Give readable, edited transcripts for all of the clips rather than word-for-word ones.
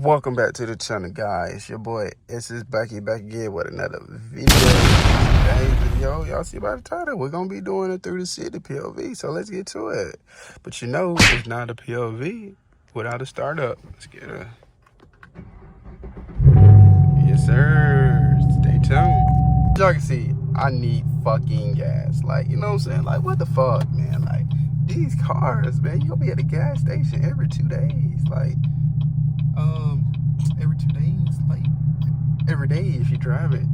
Welcome back to the channel, guys. Your boy S is back again with another video. Today's video, y'all see by the title, we're gonna be doing it through the city POV. So let's get to it. But you know, it's not a POV without a startup. Let's get it. Yes, sir. Stay tuned. Y'all can see, I need fucking gas. Like, you know what I'm saying? Like, what the fuck, man? Like, these cars, man, you'll be at a gas station every 2 days. Like, every 2 days, like every day if you drive it,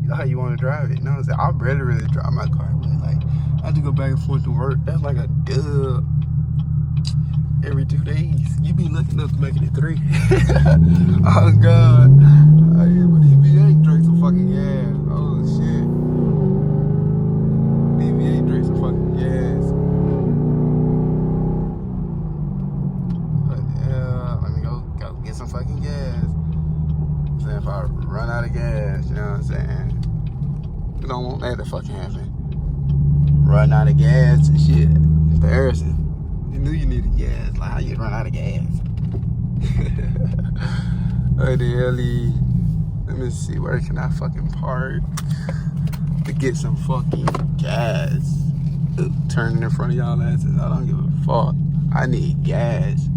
you know how you want to drive it. You know what I'm saying? I really drive my car, man. Like, I have to go back and forth to work. That's like a dub every 2 days. You be looking up to making it 3. Oh god. Oh yeah, but these V8 drinks some fucking gas. Oh shit. These V8 drinks some fucking gas. Get some fucking gas. I'm saying, if I run out of gas, you know what I'm saying? You don't want that to fucking happen. Run out of gas and shit. Embarrassing. You knew you needed gas. Like, how you run out of gas? What the hell? Let me see, where can I fucking park to get some fucking gas? Turning in front of y'all asses. I don't give a fuck. I need gas.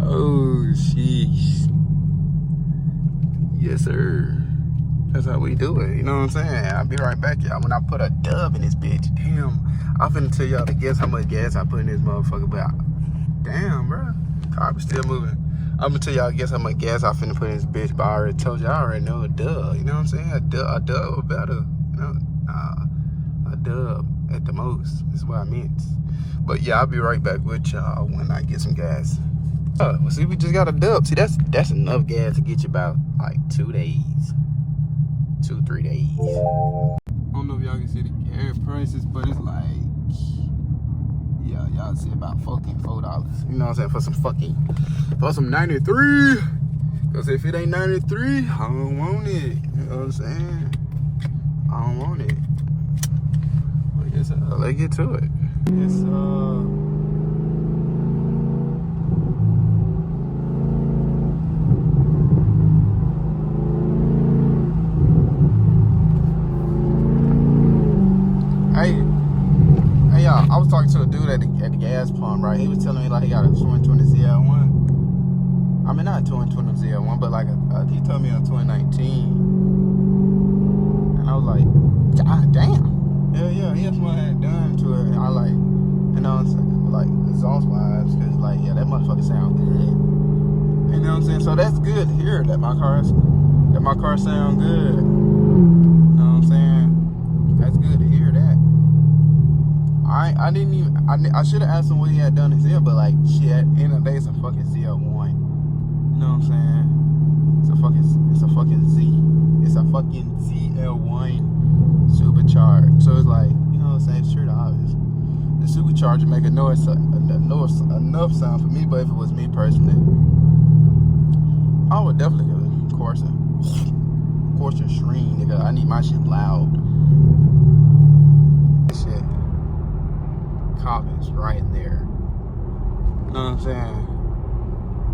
Oh, sheesh. Yes, sir. That's how we do it. You know what I'm saying? I'll be right back, y'all. When I put a dub in this bitch, damn. I'm finna tell y'all to guess how much gas I put in this motherfucker. But damn, bro. Car still moving. I'm gonna tell y'all guess how much gas I finna put in this bitch. But I already told y'all, I already know a dub. You know what I'm saying? A dub or better. You know, a dub at the most. That's what I meant. But yeah, I'll be right back with y'all when I get some gas. Well, see, we just got a dub. See, that's enough gas to get you about like 2 days, 2-3 days. I don't know if y'all can see the gas prices, but it's like, yeah, y'all see about fucking $4. You know what I'm saying? For some 93. Cause if it ain't 93, I don't want it. You know what I'm saying? I don't want it. But yes, let's get to it. It's Hey, y'all, I was talking to a dude at the gas pump, right? He was telling me, like, he got a 2020 ZL1. I mean, not a 2020 ZL1, but, like, he told me a 2019. And I was like, God damn. Hell yeah, he has what I had done to it. And I, like, you know what I'm saying? Like, exhaust vibes, because, like, yeah, that motherfucker sound good. You know what I'm saying? So that's good to hear that my car sound good. You know what I'm saying? That's good to hear that. I should have asked him what he had done his ear, but like shit, at the end of the day, it's a fucking ZL1. You know what I'm saying? It's a fucking ZL1 supercharged. So it's like, you know what I'm saying? Sure, the obvious. The supercharger make enough sound for me, but if it was me personally, I would definitely give it Corsa Shreen, nigga. I need my shit loud. Shit. Cop is right there. You know what I'm saying?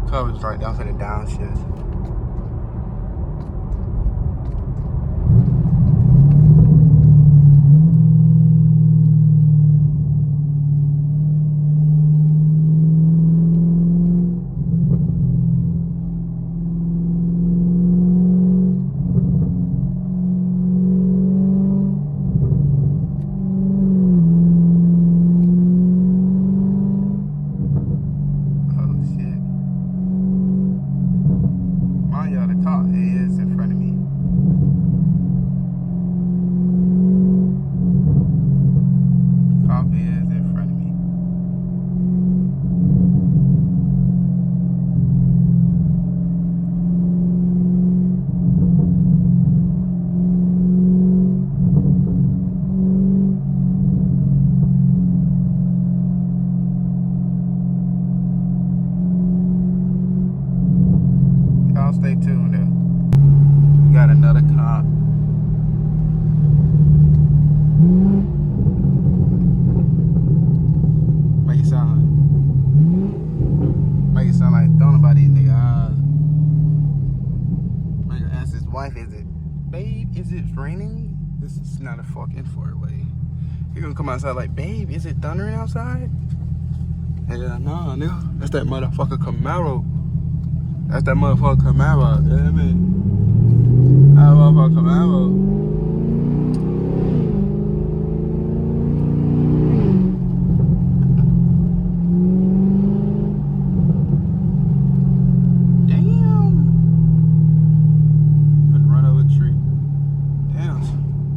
Cop is right down for the downshift. Stay tuned there. We got another cop. Make it sound like throwing about these niggas eyes. life is it? Babe, is it raining? This is not a fucking four-way. You're gonna come outside like, babe, is it thundering outside? Hell no, nigga. That's that motherfucker Camaro. That's that motherfucker Camaro. You know what I mean? That motherfucker Camaro.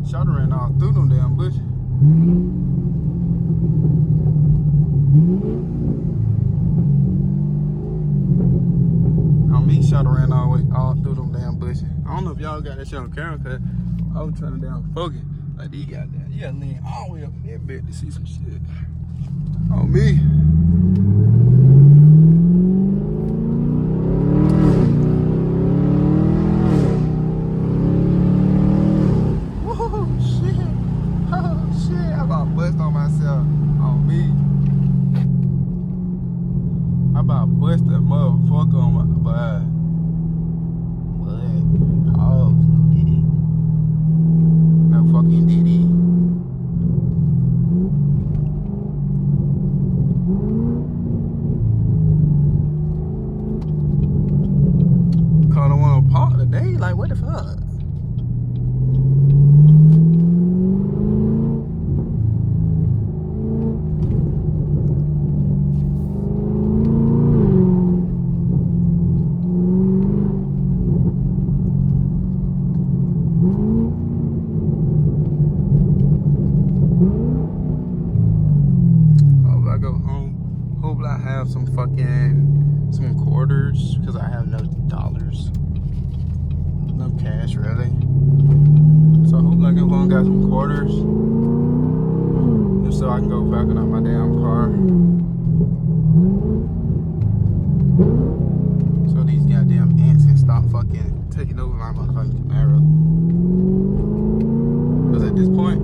Shot ran all through them damn bushes. On me, shot ran all through them damn bushes. I don't know if y'all got that shit on camera, cause I was trying to damn focus. Like these got that. You gotta lean all the way up in that bit to see some shit. On me. Bust that motherfucker on my butt. What? Oh, no Diddy. No fucking Diddy. Caught one to park today. Like, what the fuck? Some quarters, because I have no dollars, no cash really. So I hope I get one, got some quarters, if so I can go backing up my damn car. So these goddamn ants can stop fucking taking over my motherfucking Camaro. Because at this point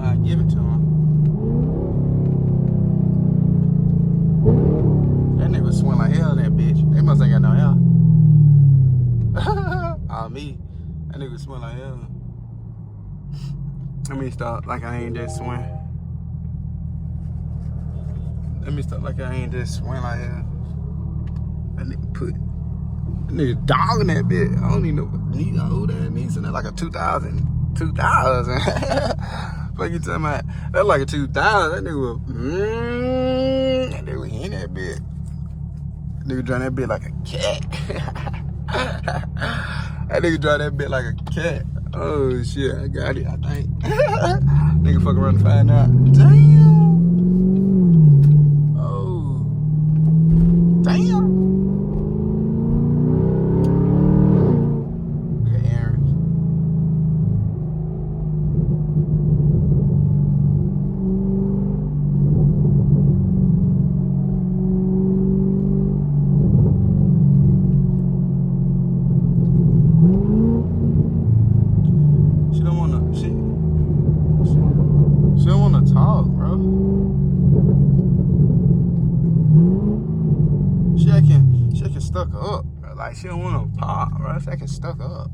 I give it to them. That nigga swing like hell in that bitch. They must ain't got no hair. Me. That nigga swing like hell. Let me stop like I ain't just swing. Let me stop like I ain't just swing like hell. That nigga dogging that bitch. I don't even know old that needs in that like a 2000. Fuck you talking about? That's like a 2000. That nigga was that nigga was in that bitch. That nigga drive that bitch like a cat. That nigga drive that bitch like a cat. Oh shit, I got it, I think. Nigga fuck around to find out. Damn. Oh. Damn. Look at Aaron. She don't wanna talk, bro. She can stuck up, bro. Like she don't wanna pop, bro. She can stuck up.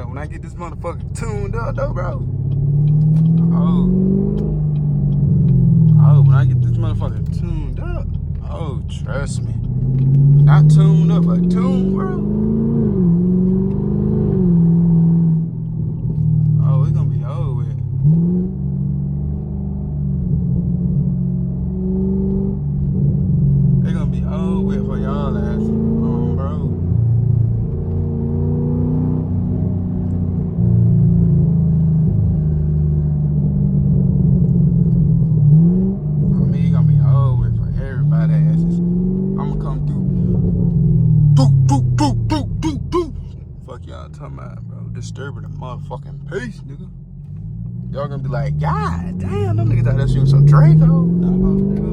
When I get this motherfucker tuned up though, bro. When I get this motherfucker tuned up, oh, trust me. Not tuned up, but tuned, bro. Oh, it's gonna be over with. It's gonna be over with for y'all ass, bro. Fuck y'all talking about, bro. Disturbing the motherfucking peace, nigga. Y'all gonna be like, God damn, them niggas out there shooting some Draco. No, nigga.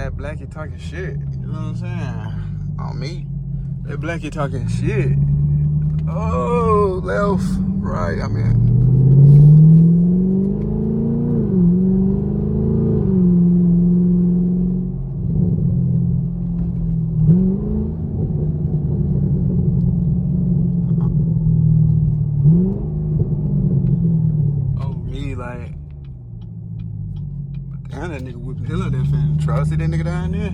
That Blackie talking shit. You know what I'm saying? On me. That Blackie talking shit. Oh, left, right. I mean. Like, damn, that nigga whipping hell out that fan. Try to see that nigga down there.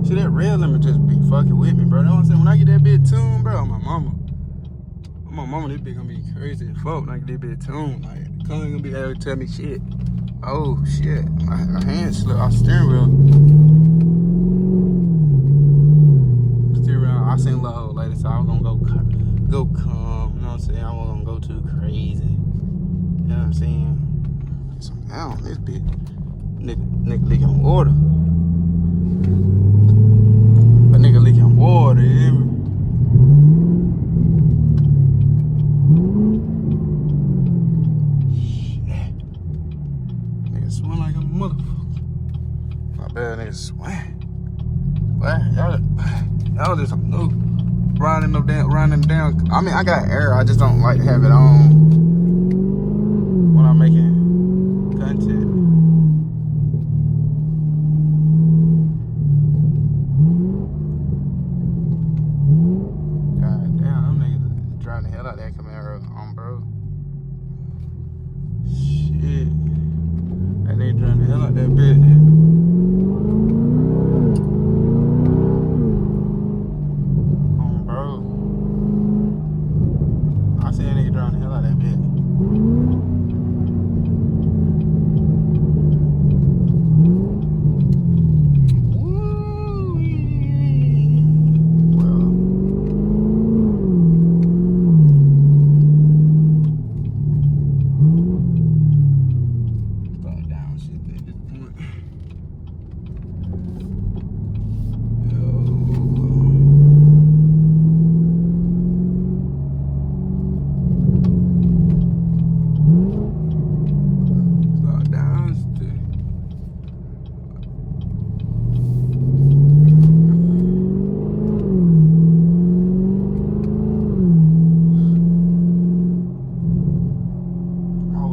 See, that red lemon just be fucking with me, bro. You know what I'm saying? When I get that bit tuned, bro, my mama, this bitch gonna be crazy as fuck when I get that bit tuned. Like, the car ain't gonna be able to tell me shit. Oh, shit. My hand slipped off the steering wheel. I seen a little old lady, so I was gonna go calm, you know what I'm saying? I wasn't gonna go too crazy. You know what I'm saying? So now this bitch, nigga leaking water. A nigga leaking water, you hear me? Shit. Nigga swim like a motherfucker. My bad, nigga swim. What? Y'all just no riding them down. I mean, I got air. I just don't like to have it on when I'm making content. God damn, them niggas driving the hell out that Camaro on, bro. Shit, that nigga driving the hell out that bitch.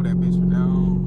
That bitch for now.